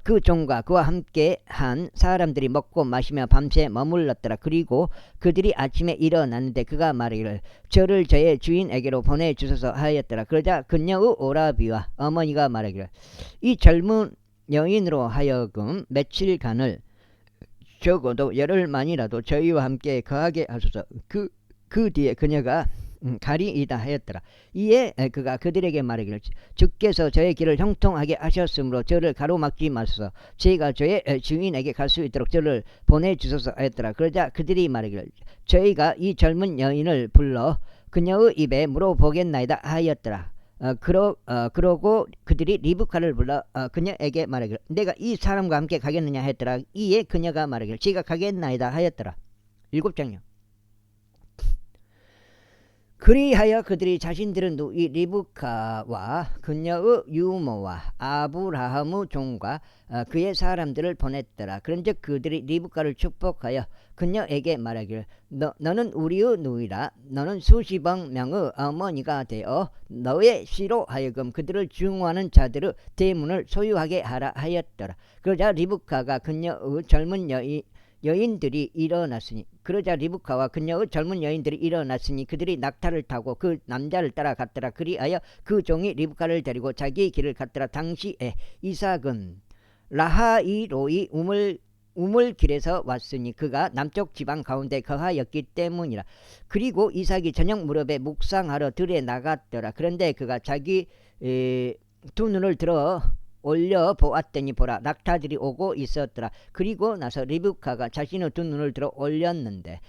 그 종과 그와 함께 한 사람들이 먹고 마시며 밤새 머물렀더라. 그리고 그들이 아침에 일어났는데 그가 말하기를 저를 저의 주인에게로 보내주소서 하였더라. 그러자 그녀의 오라비와 어머니가 말하기를 이 젊은 여인으로 하여금 며칠간을 적어도 열흘만이라도 저희와 함께 거하게 하소서. 그 뒤에 그녀가 가리이다 하였더라. 이에 그가 그들에게 말하기를 주께서 저의 길을 형통하게 하셨으므로 저를 가로막지 마소서. 제가 저의 주인에게 갈 수 있도록 저를 보내주소서 하였더라. 그러자 그들이 말하기를 저희가 이 젊은 여인을 불러 그녀의 입에 물어보겠나이다 하였더라. 그러고 그들이 리브카를 불러 그녀에게 말하기를 내가 이 사람과 함께 가겠느냐 했더라. 이에 그녀가 말하기를 제가 가겠나이다 하였더라. 7장요. 그리하여 그들이 자신들은 누이 리브카와 그녀의 유모와 아브라함의 종과 그의 사람들을 보냈더라. 그런즉 그들이 리브카를 축복하여 그녀에게 말하기를 너는 우리의 누이라. 너는 수십억 명의 어머니가 되어 너의 시로 하여금 그들을 증오하는 자들의 대문을 소유하게 하라 하였더라. 그러자 리브카가 그녀의 젊은 여인들이 일어났으니 그러자 리브카와 그녀의 젊은 여인들이 일어났으니 그들이 낙타를 타고 그 남자를 따라갔더라. 그리하여 그 종이 리브카를 데리고 자기의 길을 갔더라. 당시에 이삭은 라하이로이 우물길에서 왔으니 그가 남쪽 지방 가운데 거하였기 때문이라. 그리고 이삭이 저녁 무렵에 묵상하러 들에 나갔더라. 그런데 그가 자기 두 눈을 들어 올려 보았더니 보라 낙타들이 오고 있었더라. 그리고 나서 리브카가 자신의 두 눈을 들어 올렸는데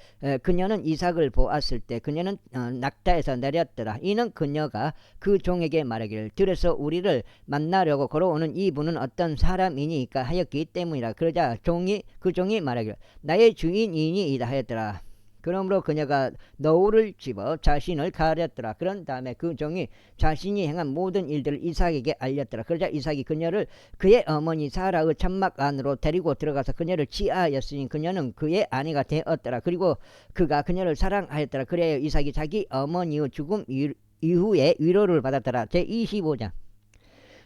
그녀는 이삭을 보았을 때 그녀는 낙타에서 내렸더라. 이는 그녀가 그 종에게 말하기를 들에서 우리를 만나려고 걸어오는 이분은 어떤 사람이니까 하였기 때문이라. 그러자 그 종이 말하기를 나의 주인이니이다 하였더라. 그러므로 그녀가 너울을 집어 자신을 가렸더라. 그런 다음에 그 종이 자신이 행한 모든 일들을 이삭에게 알렸더라. 그러자 이삭이 그녀를 그의 어머니 사라의 천막 안으로 데리고 들어가서 그녀를 취하였으니 그녀는 그의 아내가 되었더라. 그리고 그가 그녀를 사랑하였더라. 그래야 이삭이 자기 어머니의 죽음 이후에 위로를 받았더라. 제25장.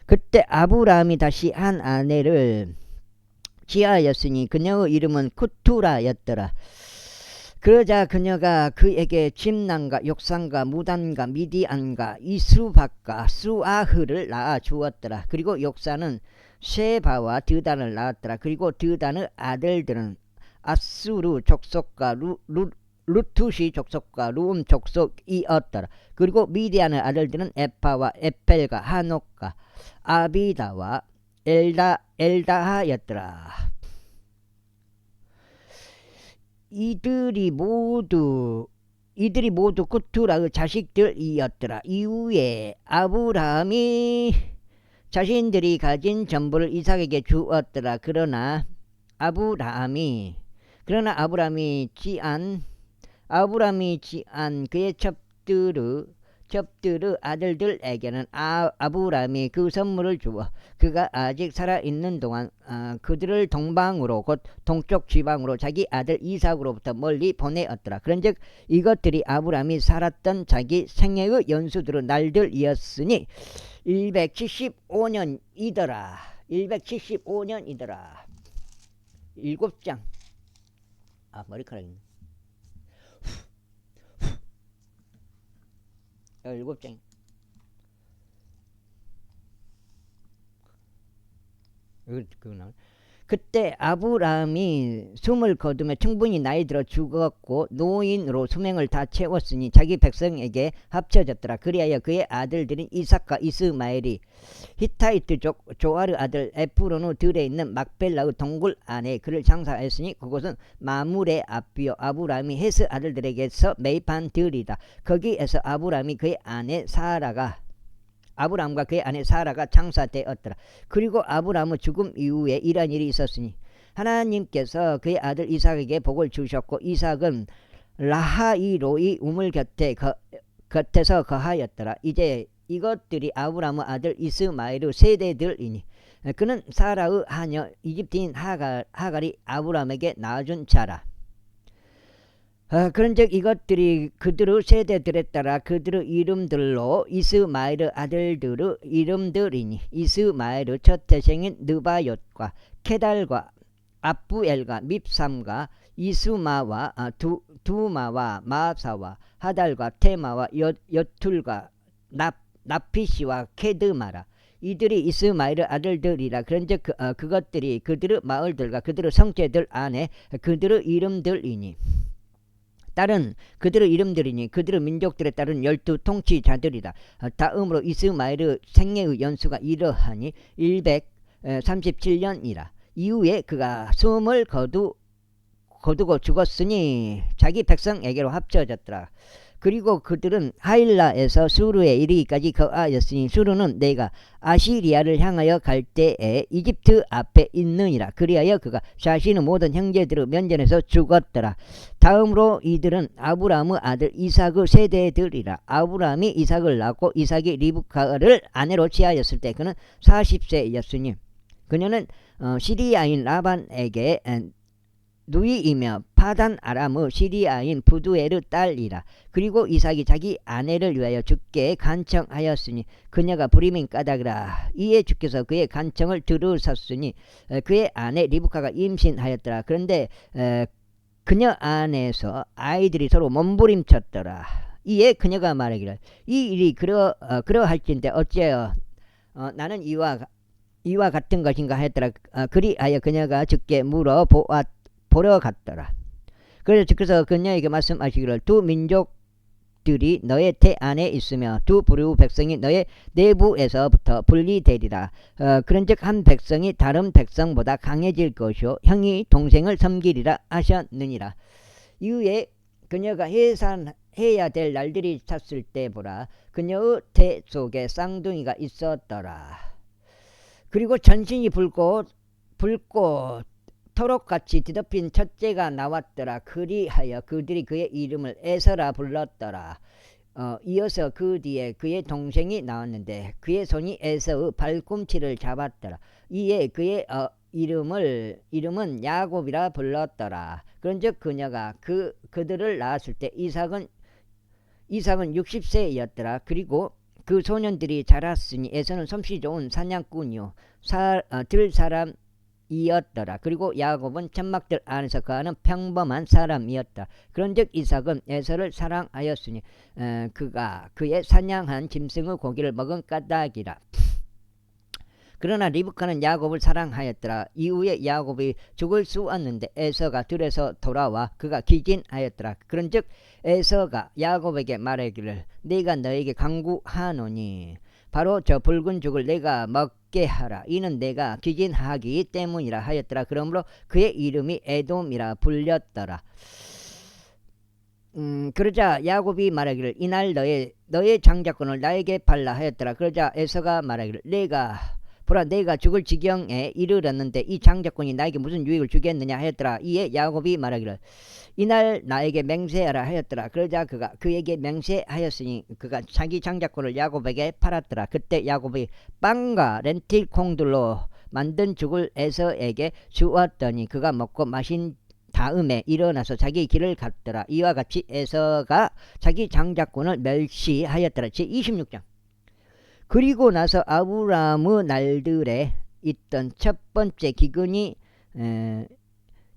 그때 아브라함이 다시 한 아내를 취하였으니 그녀의 이름은 쿠투라였더라. 그러자 그녀가 그에게 침낭과 욕상과 무단과 미디안과 이스박과 수아흐를 낳아 주었더라. 그리고 욕사는 쉐바와 드단을 낳았더라. 그리고 드단의 아들들은 아수르 족속과 루투시 족속과 루움 족속이었더라. 그리고 미디안의 아들들은 에파와 에펠과 하녹과 아비다와 엘다하였더라. 이들이 모두 쿠투라의 자식들이었더라. 이후에 아브라함이 자신들이 가진 전부를 이삭에게 주었더라. 그러나 아브라함이 취한 그의 첩들의 아들들에게는 아브라함이 그 선물을 주어 그가 아직 살아있는 동안 그들을 동방으로 곧 동쪽 지방으로 자기 아들 이삭으로부터 멀리 보내었더라. 그런즉 이것들이 아브라함이 살았던 자기 생애의 연수들의 날들이었으니 175년이더라. 7장. 머리카락이 17장. 그때 아브라함이 숨을 거두며 충분히 나이 들어 죽었고 노인으로 수명을 다 채웠으니 자기 백성에게 합쳐졌더라. 그리하여 그의 아들들인 이삭과 이스마엘이 히타이트족 조아르 아들 에프론의 들에 있는 막벨라의 동굴 안에 그를 장사하였으니 그곳은 마물의 앞이요 아브라함이 헤스 아들들에게서 매입한 들이다. 거기에서 아브라함과 그의 아내 사라가 장사되었더라. 그리고 아브라함의 죽음 이후에 이러한 일이 있었으니 하나님께서 그의 아들 이삭에게 복을 주셨고 이삭은 라하이로의 우물 곁에서 거하였더라. 이제 이것들이 아브라함의 아들 이스마엘의 세대들이니 그는 사라의 하녀 이집트인 하갈이 아브라함에게 낳아준 자라. 그런즉 이것들이 그들의 세대들에 따라 그들의 이름들로 이스마엘의 아들들의 이름들이니 이스마엘의 첫 태생인 느바옅과 케달과 압부엘과 밉삼과 이스마와 두마와 마사와 하달과 테마와 여툴과 나피시와 케드마라. 이들이 이스마엘의 아들들이라. 그런즉 그것들이 그들의 마을들과 그들의 성제들 안에 그들의 이름들이니 그들의 이름들이니 그들의 민족들에 따른 12 통치자들이다. 다음으로 이스마엘의 생애의 연수가 이러하니 137년이라. 이후에 그가 숨을 거두고 죽었으니 자기 백성에게로 합쳐졌더라. 그리고 그들은 하일라에서 수르에 이르기까지 거하였으니 수르는 내가 아시리아를 향하여 갈 때에 이집트 앞에 있느니라. 그리하여 그가 자신의 모든 형제들의 면전에서 죽었더라. 다음으로 이들은 아브라함의 아들 이삭의 세대들이라. 아브라함이 이삭을 낳고 이삭이 리브카를 아내로 취하였을 때 그는 40세였으니 그녀는 시리아인 라반에게 누이이며 파단 아람의 시리아인 부두엘의 딸이라. 그리고 이삭이 자기 아내를 위하여 주께 간청하였으니 그녀가 부리민 까닭이라. 이에 주께서 그의 간청을 들으셨으니 그의 아내 리브카가 임신하였더라. 그런데 그녀 안에서 아이들이 서로 몸부림쳤더라. 이에 그녀가 말하기를 이 일이 그러할진데 어찌하여 나는 이와 같은 것인가 했더라. 그리하여 그녀가 주께 보러 갔더라. 그래서 주께서 그녀에게 말씀하시기를 두 민족들이 너의 태 안에 있으며 두 부류 백성이 너의 내부에서부터 분리되리라. 그런즉 한 백성이 다른 백성보다 강해질 것이요 형이 동생을 섬기리라 하셨느니라. 이후에 그녀가 해야 될 날들이 찼을 때 보라 그녀의 태 속에 쌍둥이가 있었더라. 그리고 전신이 붉고 토록같이 뒤덮인 첫째가 나왔더라. 그리하여 그들이 그의 이름을 에서라 불렀더라. 이어서 그 뒤에 그의 동생이 나왔는데 그의 손이 에서의 발꿈치를 잡았더라. 이에 그의 이름은 야곱이라 불렀더라. 그런즉 그녀가 그들을 낳았을 때 이삭은 60세였더라. 그리고 그 소년들이 자랐으니 에서는 솜씨 좋은 사냥꾼이요 들 사람이었더라. 그리고 야곱은 천막들 안에서 거하는 평범한 사람이었다. 그런즉 이삭은 에서를 사랑하였으니 그가 그의 사냥한 짐승의 고기를 먹은 까닭이라. 그러나 리브카는 야곱을 사랑하였더라. 이후에 야곱이 죽을 수 없는데 에서가 들에서 돌아와 그가 기진하였더라. 그런즉 에서가 야곱에게 말하기를 내가 너에게 강구하노니 바로 저 붉은 죽을 내가 먹게 하라. 이는 내가 기진하기 때문이라 하였더라. 그러므로 그의 이름이 에돔이라 불렸더라. 그러자 야곱이 말하기를 이날 너의 장자권을 나에게 팔라 하였더라. 그러자 에서가 말하기를 보라 내가 죽을 지경에 이르렀는데 이 장자권이 나에게 무슨 유익을 주겠느냐 하였더라. 이에 야곱이 말하기를 이날 나에게 맹세하라 하였더라. 그러자 그가 그에게 맹세하였으니 그가 자기 장자권을 야곱에게 팔았더라. 그때 야곱이 빵과 렌틸 콩들로 만든 죽을 에서에게 주었더니 그가 먹고 마신 다음에 일어나서 자기 길을 갔더라. 이와 같이 에서가 자기 장자권을 멸시하였더라. 제26장. 그리고 나서 아브라함의 날들에 있던 첫 번째 기근이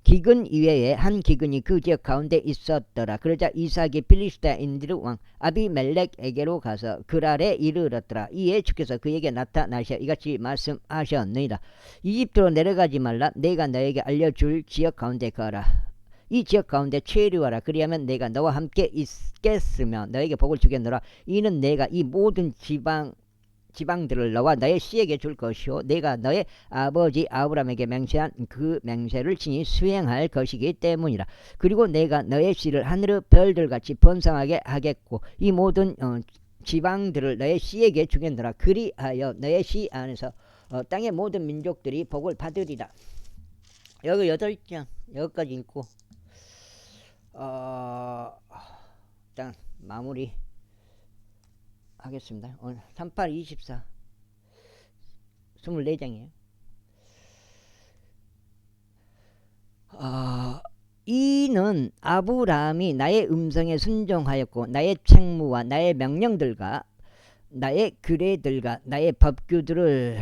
기근 이외에 한 기근이 그 지역 가운데 있었더라. 그러자 이삭이 필리스타인들 왕 아비멜렉에게로 가서 그랄에 이르렀더라. 이에 주께서 그에게 나타나셔 이같이 말씀하셨느니라. 이집트로 내려가지 말라. 내가 너에게 알려줄 지역 가운데 거하라. 이 지역 가운데 체류하라. 그리하면 내가 너와 함께 있겠으며 너에게 복을 주겠노라. 이는 내가 이 모든 지방들을 너와 너의 씨에게 줄 것이요 내가 너의 아버지 아브라함에게 맹세한 그 맹세를 친히 수행할 것이기 때문이라. 그리고 내가 너의 씨를 하늘의 별들같이 번성하게 하겠고 이 모든 지방들을 너의 씨에게 주겠노라. 그리하여 너의 씨 안에서 땅의 모든 민족들이 복을 받으리라. 여기 8장 여기까지 읽고 일단 마무리 하겠습니다. 오늘 38, 24 24장이에요. 이는 아브라함이 나의 음성에 순종하였고 나의 책무와 나의 명령들과 나의 규례들과 나의 법규들을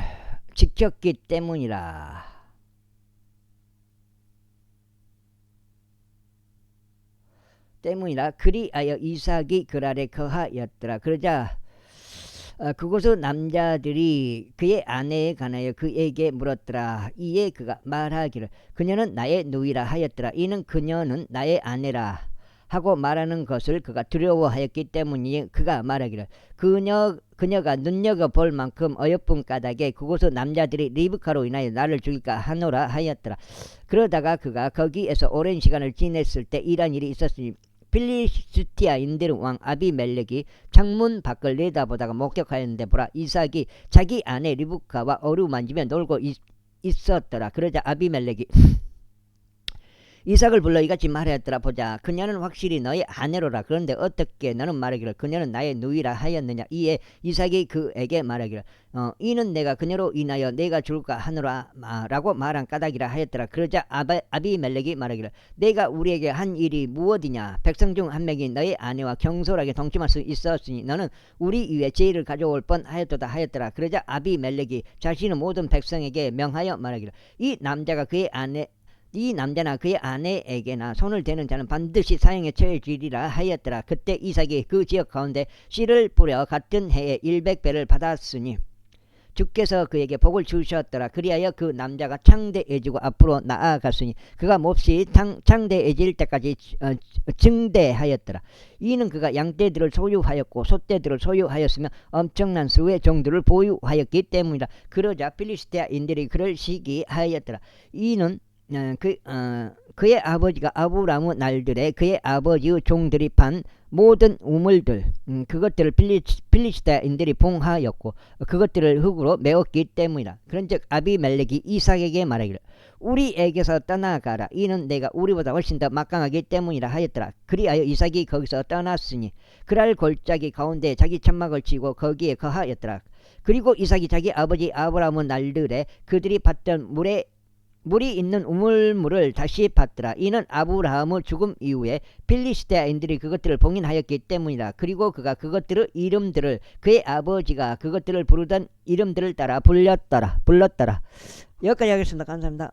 지켰기 때문이라. 그리하여 이삭이 그랄에 거하였더라. 그러자 그곳의 남자들이 그의 아내에 관하여 그에게 물었더라. 이에 그가 말하기를 그녀는 나의 누이라 하였더라. 이는 그녀는 나의 아내라 하고 말하는 것을 그가 두려워하였기 때문이니 그가 말하기를 그녀가 눈여겨볼 만큼 어여쁜 까닭에 그곳의 남자들이 리브카로 인하여 나를 죽일까 하노라 하였더라. 그러다가 그가 거기에서 오랜 시간을 지냈을 때 이런 일이 있었으니 필리스티아인들 왕 아비멜렉이 창문 밖을 내다보다가 목격하였는데 보라 이삭이 자기 아내 리브카와 어루만지며 놀고 있었더라. 그러자 아비멜렉이 이삭을 불러 이같이 말하였더라. 보자 그녀는 확실히 너의 아내로라. 그런데 어떻게 너는 말하기를 그녀는 나의 누이라 하였느냐. 이에 이삭이 그에게 말하기를 이는 내가 그녀로 인하여 내가 죽을까 하노라 라고 말한 까닭이라 하였더라. 그러자 아비멜렉이 말하기를 내가 우리에게 한 일이 무엇이냐. 백성 중 한 명이 너의 아내와 경솔하게 동침할 수 있었으니 너는 우리 위에 죄를 가져올 뻔하였도다 하였더라. 그러자 아비멜렉이 자신의 모든 백성에게 명하여 말하기를 이 남자나 그의 아내에게나 손을 대는 자는 반드시 사형에 처해지리라 하였더라. 그때 이삭이 그 지역 가운데 씨를 뿌려 같은 해에 100배를 받았으니 주께서 그에게 복을 주셨더라. 그리하여 그 남자가 창대해지고 앞으로 나아갔으니 그가 몹시 창대해질 때까지 증대하였더라. 이는 그가 양떼들을 소유하였고 소떼들을 소유하였으며 엄청난 수의 종들을 보유하였기 때문이다. 그러자 필리스티아인들이 그를 시기하였더라. 이는 그의 아버지가 아브라함의 날들에 그의 아버지의 종들이 판 모든 우물들 그것들을 필리스타인들이 봉하였고 그것들을 흙으로 메웠기 때문이라. 그런즉 아비멜렉이 이삭에게 말하기를 우리에게서 떠나가라. 이는 내가 우리보다 훨씬 더 막강하기 때문이라 하였더라. 그리하여 이삭이 거기서 떠났으니 그랄 골짜기 가운데 자기 천막을 치고 거기에 거하였더라. 그리고 이삭이 자기 아버지 아브라함의 날들에 그들이 봤던 물이 있는 우물물을 다시 받더라. 이는 아브라함의 죽음 이후에 필리스티아인들이 그것들을 봉인하였기 때문이라. 그리고 그가 그것들의 이름들을 그의 아버지가 그것들을 부르던 이름들을 따라 불렀더라. 여기까지 하겠습니다. 감사합니다.